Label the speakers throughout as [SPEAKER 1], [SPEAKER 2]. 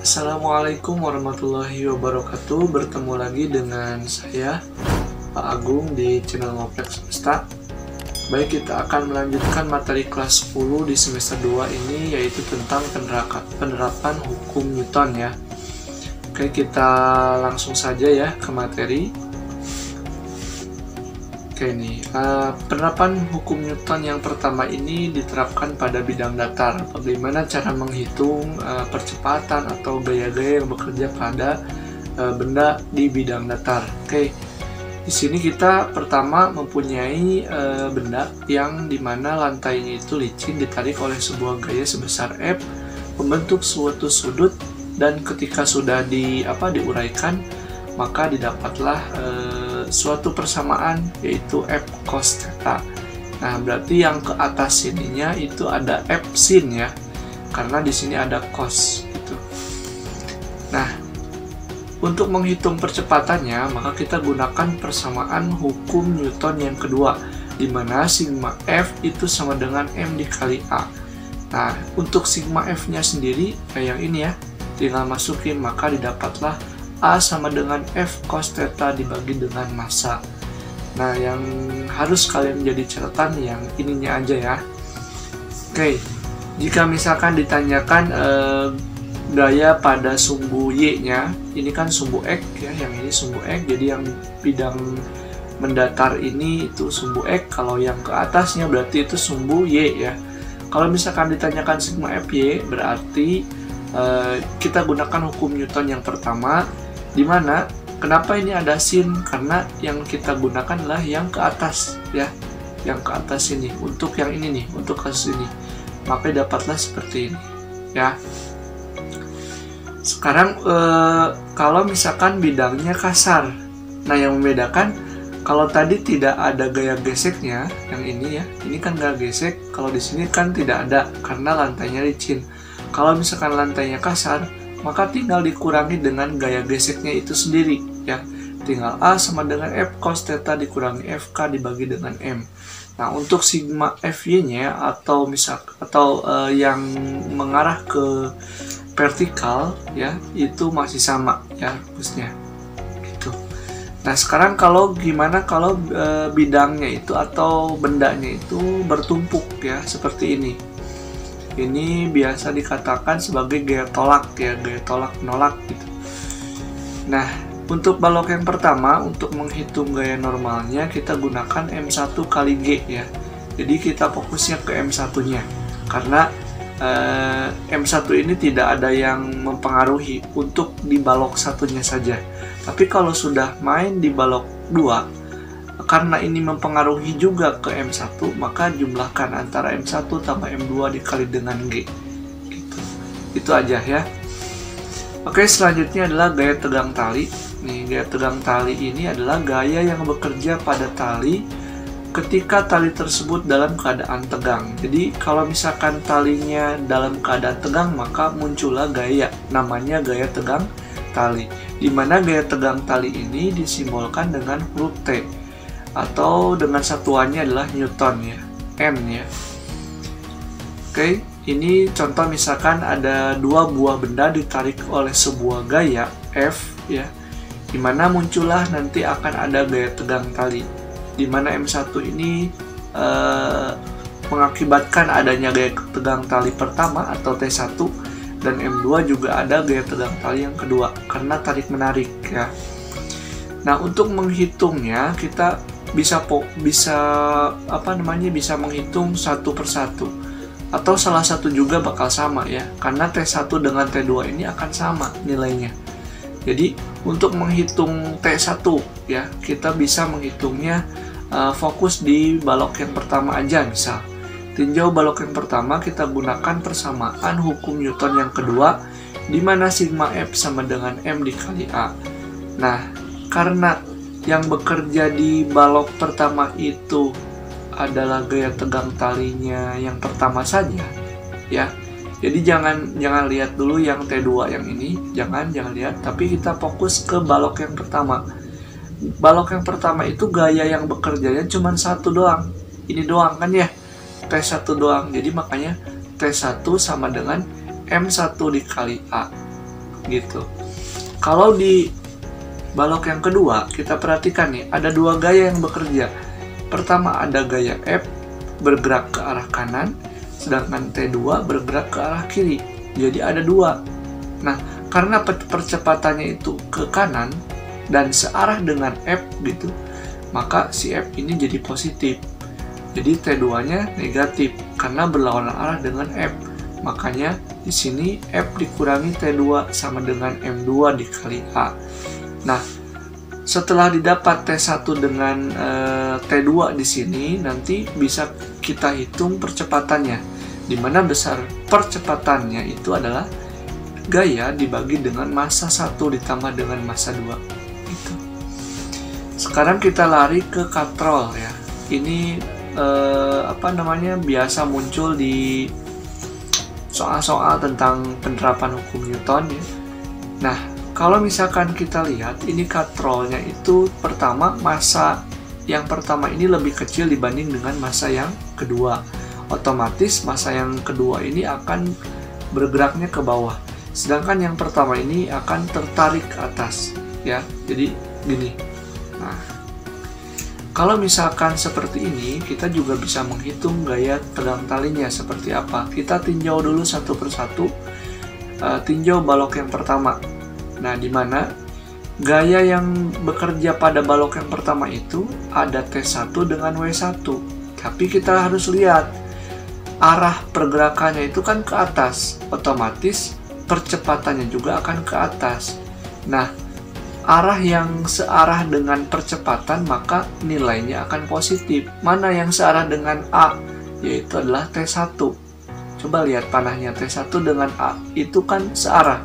[SPEAKER 1] Assalamualaikum warahmatullahi wabarakatuh. Bertemu lagi dengan saya, Pak Agung, di channel Ngoprek Semesta. Baik, kita akan melanjutkan materi kelas 10 di semester 2 ini, yaitu tentang penerapan hukum Newton ya. Oke, kita langsung saja ya ke materi. Oke nih, penerapan hukum Newton yang pertama ini diterapkan pada bidang datar. Bagaimana cara menghitung percepatan atau gaya-gaya yang bekerja pada benda di bidang datar. Oke, di sini kita pertama mempunyai benda yang dimana lantainya itu licin ditarik oleh sebuah gaya sebesar F, membentuk suatu sudut, dan ketika sudah diuraikan, maka didapatlah suatu persamaan, yaitu F cos theta. Nah, berarti yang ke atas sininya itu ada F sin ya, karena di sini ada cos gitu. Nah, untuk menghitung percepatannya, maka kita gunakan persamaan hukum Newton yang kedua, di mana sigma F itu sama dengan M dikali A. Nah, untuk sigma F-nya sendiri kayak yang ini ya, tinggal masukin, maka didapatlah A sama dengan F cos theta dibagi dengan massa. Nah, yang harus kalian jadi catatan yang ininya aja ya. Oke, jika misalkan ditanyakan gaya pada sumbu Y-nya, ini kan sumbu X ya, yang ini sumbu X, jadi yang bidang mendatar ini itu sumbu X, kalau yang ke atasnya berarti itu sumbu Y ya. Kalau misalkan ditanyakan sigma Fy, berarti kita gunakan hukum Newton yang pertama, dimana kenapa ini ada sin, karena yang kita gunakan adalah yang ke atas ya, yang ke atas ini untuk yang ini nih, untuk kasus ini, maka dapatlah seperti ini ya. Sekarang kalau misalkan bidangnya kasar, nah yang membedakan, kalau tadi tidak ada gaya geseknya, yang ini ya, ini kan gaya gesek, kalau di sini kan tidak ada karena lantainya licin. Kalau misalkan lantainya kasar, maka tinggal dikurangi dengan gaya geseknya itu sendiri ya. Tinggal A sama dengan F cos theta dikurangi FK dibagi dengan M. Nah, untuk sigma Fy-nya atau yang mengarah ke vertikal ya, itu masih sama ya rumusnya. Gitu. Nah, sekarang kalau gimana kalau bidangnya itu atau bendanya itu bertumpuk ya, seperti ini. Ini biasa dikatakan sebagai gaya tolak ya, gaya tolak menolak gitu. Nah, untuk balok yang pertama, untuk menghitung gaya normalnya kita gunakan M1 kali G ya. Jadi kita fokusnya ke M1-nya, karena M1 ini tidak ada yang mempengaruhi untuk di balok satunya saja. Tapi kalau sudah main di balok 2, karena ini mempengaruhi juga ke M1, maka jumlahkan antara M1 tambah M2 dikali dengan G. Gitu. Itu aja ya. Oke, selanjutnya adalah gaya tegang tali. Nih, gaya tegang tali ini adalah gaya yang bekerja pada tali ketika tali tersebut dalam keadaan tegang. Jadi, kalau misalkan talinya dalam keadaan tegang, maka muncullah gaya, namanya gaya tegang tali. Di mana gaya tegang tali ini disimbolkan dengan huruf T, atau dengan satuannya adalah Newton ya, N ya. Oke, ini contoh misalkan ada dua buah benda ditarik oleh sebuah gaya F ya, dimana muncullah nanti akan ada gaya tegang tali, dimana M1 ini mengakibatkan adanya gaya tegang tali pertama atau T1, dan M2 juga ada gaya tegang tali yang kedua karena tarik menarik ya. Nah, untuk menghitungnya kita bisa menghitung satu persatu, atau salah satu juga bakal sama ya, karena T1 dengan T2 ini akan sama nilainya. Jadi untuk menghitung T1 ya, kita bisa menghitungnya fokus di balok yang pertama aja. Misal tinjau balok yang pertama, kita gunakan persamaan hukum Newton yang kedua, di mana sigma F sama dengan M dikali A. Nah, karena yang bekerja di balok pertama itu adalah gaya tegang talinya yang pertama saja ya. Jadi jangan lihat dulu yang T2 yang ini, jangan lihat, tapi kita fokus ke balok yang pertama. Balok yang pertama itu gaya yang bekerjanya cuma satu doang. Ini doang kan ya, T1 doang. Jadi makanya T1 sama dengan M1 dikali A. gitu. Kalau di balok yang kedua, kita perhatikan nih, ada dua gaya yang bekerja. Pertama ada gaya F bergerak ke arah kanan, sedangkan T2 bergerak ke arah kiri. Jadi ada dua. Nah, karena percepatannya itu ke kanan dan searah dengan F gitu, maka si F ini jadi positif. Jadi T2-nya negatif karena berlawanan arah dengan F. Makanya di sini F dikurangi T2 sama dengan M2 dikali A. Nah, setelah didapat T1 dengan T2 di sini, nanti bisa kita hitung percepatannya. Di mana besar percepatannya itu adalah gaya dibagi dengan massa 1 ditambah dengan massa 2. Gitu. Sekarang kita lari ke katrol ya. Ini biasa muncul di soal-soal tentang penerapan hukum Newton ya. Nah, kalau misalkan kita lihat ini katrolnya itu pertama, massa yang pertama ini lebih kecil dibanding dengan massa yang kedua. Otomatis massa yang kedua ini akan bergeraknya ke bawah. Sedangkan yang pertama ini akan tertarik ke atas ya. Jadi gini. Nah, kalau misalkan seperti ini, kita juga bisa menghitung gaya tegang talinya seperti apa. Kita tinjau dulu satu persatu. Tinjau balok yang pertama. Nah, di mana gaya yang bekerja pada balok yang pertama itu ada T1 dengan W1. Tapi kita harus lihat arah pergerakannya itu kan ke atas. Otomatis percepatannya juga akan ke atas. Nah, arah yang searah dengan percepatan maka nilainya akan positif. Mana yang searah dengan A? Yaitu adalah T1. Coba lihat panahnya, T1 dengan A itu kan searah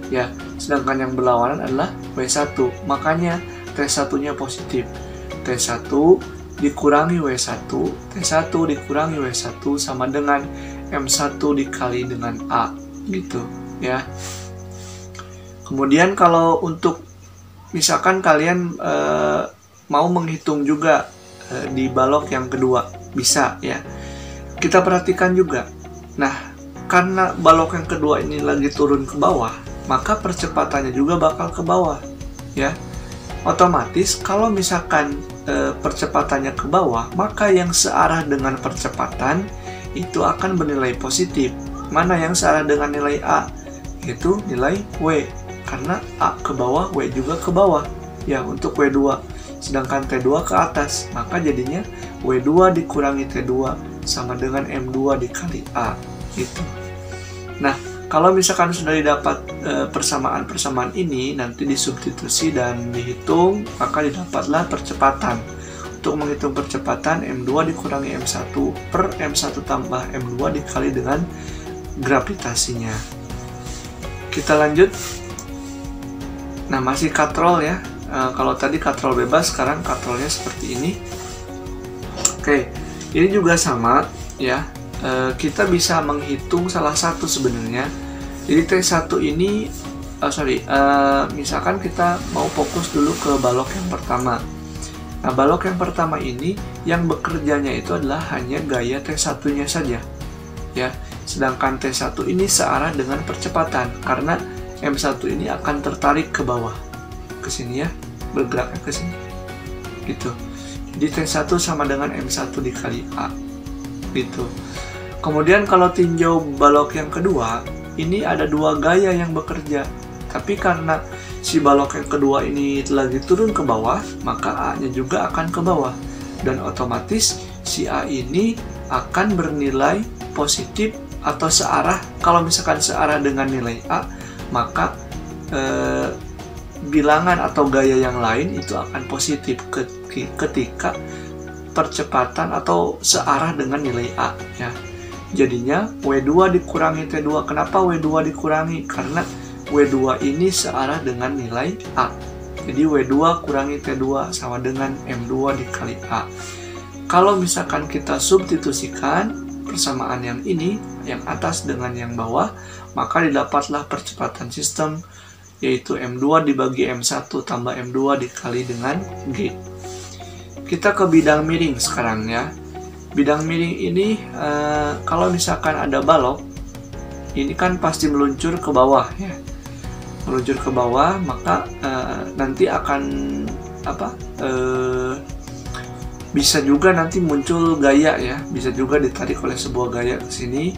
[SPEAKER 1] ya, sedangkan yang berlawanan adalah W1. Makanya T1-nya positif. T1 dikurangi W1, T1 dikurangi W1 sama dengan M1 dikali dengan A gitu ya. Kemudian kalau untuk misalkan kalian mau menghitung juga di balok yang kedua, bisa ya. Kita perhatikan juga. Nah, karena balok yang kedua ini lagi turun ke bawah, maka percepatannya juga bakal ke bawah ya. Otomatis kalau misalkan percepatannya ke bawah, maka yang searah dengan percepatan itu akan bernilai positif. Mana yang searah dengan nilai A? Yaitu nilai W. Karena A ke bawah, W juga ke bawah ya untuk W2. Sedangkan T2 ke atas, maka jadinya W2 dikurangi T2 sama dengan M2 dikali A gitu. Nah, kalau misalkan sudah didapat persamaan-persamaan ini, nanti disubstitusi dan dihitung, maka didapatlah percepatan. Untuk menghitung percepatan, M2 dikurangi M1 per M1 tambah M2 dikali dengan gravitasinya. Kita lanjut. Nah, masih katrol ya. Kalau tadi katrol bebas, sekarang katrolnya seperti ini. Oke, ini juga sama ya. Kita bisa menghitung salah satu sebenarnya. Jadi T1 ini, misalkan kita mau fokus dulu ke balok yang pertama. Nah, balok yang pertama ini yang bekerjanya itu adalah hanya gaya T1-nya saja ya. Sedangkan T1 ini searah dengan percepatan karena M1 ini akan tertarik ke bawah, ke sini ya, bergeraknya ke sini gitu. Jadi T1 sama dengan M1 dikali A gitu. Kemudian kalau tinjau balok yang kedua, ini ada dua gaya yang bekerja. Tapi karena si balok yang kedua ini lagi turun ke bawah, maka A-nya juga akan ke bawah. Dan otomatis si A ini akan bernilai positif atau searah. Kalau misalkan searah dengan nilai A, maka bilangan atau gaya yang lain itu akan positif ketika percepatan atau searah dengan nilai A ya. Jadinya W2 dikurangi T2. Kenapa W2 dikurangi? Karena W2 ini searah dengan nilai A. Jadi W2 kurangi T2 sama dengan M2 dikali A. Kalau misalkan kita substitusikan persamaan yang ini, yang atas dengan yang bawah, maka didapatlah percepatan sistem, yaitu M2 dibagi M1 tambah M2 dikali dengan G. Kita ke bidang miring sekarang ya. Bidang miring ini kalau misalkan ada balok, ini kan pasti meluncur ke bawah ya. meluncur ke bawah, maka nanti akan bisa juga nanti muncul gaya ya, bisa juga ditarik oleh sebuah gaya ke sini.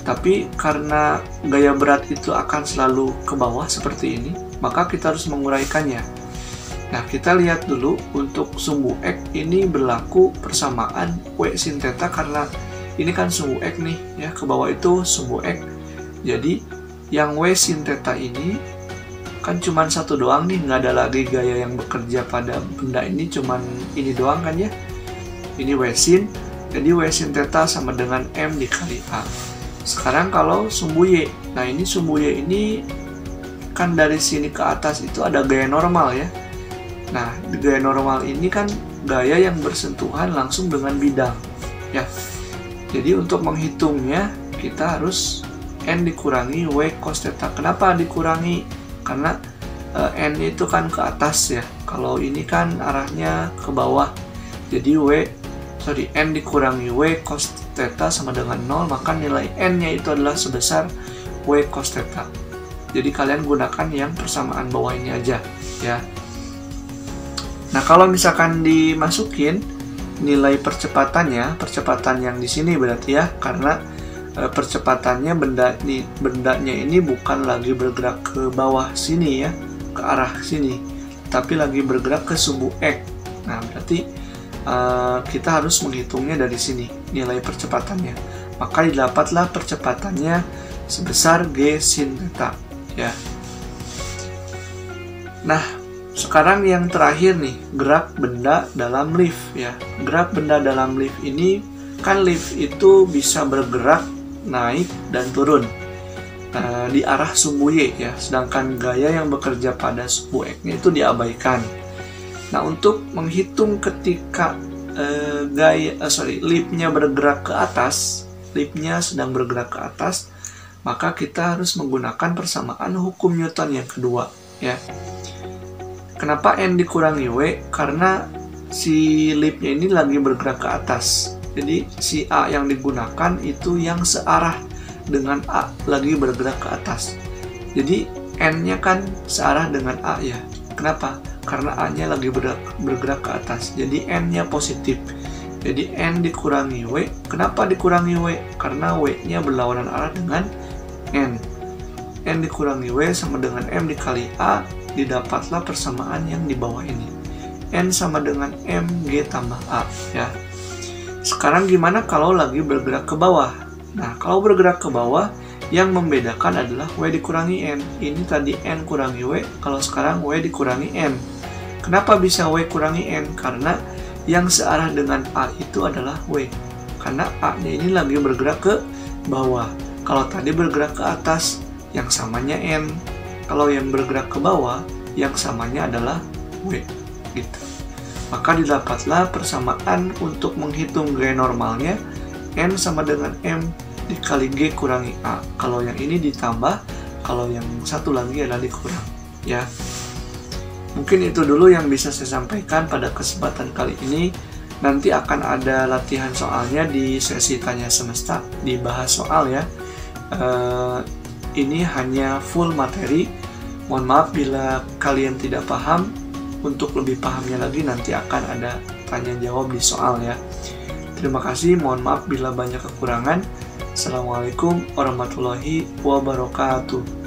[SPEAKER 1] Tapi karena gaya berat itu akan selalu ke bawah seperti ini, maka kita harus menguraikannya. Nah, kita lihat dulu untuk sumbu X ini berlaku persamaan W sin theta, karena ini kan sumbu X nih ya, ke bawah itu sumbu X. Jadi yang W sin theta ini kan cuman satu doang nih, nggak ada lagi gaya yang bekerja pada benda ini, cuman ini doang kan ya. Ini W sin, jadi W sin theta sama dengan M dikali A. Sekarang kalau sumbu Y, nah ini sumbu Y ini kan dari sini ke atas itu ada gaya normal ya. Nah, gaya normal ini kan gaya yang bersentuhan langsung dengan bidang ya. Jadi untuk menghitungnya kita harus N dikurangi W cos theta. Kenapa dikurangi? Karena N itu kan ke atas ya. Kalau ini kan arahnya ke bawah. Jadi N dikurangi W cos theta sama dengan 0, maka nilai N-nya itu adalah sebesar W cos theta. Jadi kalian gunakan yang persamaan bawah ini aja ya. Nah, kalau misalkan dimasukin nilai percepatan yang di sini berarti ya, karena percepatannya bendanya ini bukan lagi bergerak ke bawah sini ya, ke arah sini, tapi lagi bergerak ke sumbu X. Nah, berarti kita harus menghitungnya dari sini nilai percepatannya. Maka didapatlah percepatannya sebesar G sin theta ya. Nah, sekarang yang terakhir nih, gerak benda dalam lift ya. Gerak benda dalam lift ini kan lift itu bisa bergerak naik dan turun di arah sumbu Y ya, sedangkan gaya yang bekerja pada sumbu X-nya itu diabaikan. Nah, untuk menghitung ketika liftnya bergerak ke atas, liftnya sedang bergerak ke atas, maka kita harus menggunakan persamaan hukum Newton yang kedua ya. Kenapa N dikurangi W? Karena si liftnya ini lagi bergerak ke atas. Jadi si A yang digunakan itu yang searah dengan A lagi bergerak ke atas. Jadi N-nya kan searah dengan A ya. Kenapa? Karena A-nya lagi bergerak ke atas. Jadi N-nya positif. Jadi N dikurangi W. Kenapa dikurangi W? Karena W-nya berlawanan arah dengan N. N dikurangi W sama dengan M dikali A. Didapatlah persamaan yang di bawah ini. N sama dengan MG tambah A ya. Sekarang gimana kalau lagi bergerak ke bawah? Nah, kalau bergerak ke bawah, yang membedakan adalah W dikurangi N. Ini tadi N kurangi W, kalau sekarang W dikurangi N. Kenapa bisa W kurangi N? Karena yang searah dengan A itu adalah W. Karena A-nya ini lagi bergerak ke bawah. Kalau tadi bergerak ke atas, yang samanya N. Kalau yang bergerak ke bawah, yang samanya adalah W. Gitu. Maka didapatlah persamaan untuk menghitung gaya normalnya, N sama dengan M dikali G kurangi A. Kalau yang ini ditambah, kalau yang satu lagi adalah dikurang ya. Mungkin itu dulu yang bisa saya sampaikan pada kesempatan kali ini. Nanti akan ada latihan soalnya di sesi tanya semesta, dibahas soal ya. Ini hanya full materi. Mohon maaf bila kalian tidak paham. Untuk lebih pahamnya lagi nanti akan ada tanya jawab di soal ya. Terima kasih, mohon maaf bila banyak kekurangan. Assalamualaikum warahmatullahi wabarakatuh.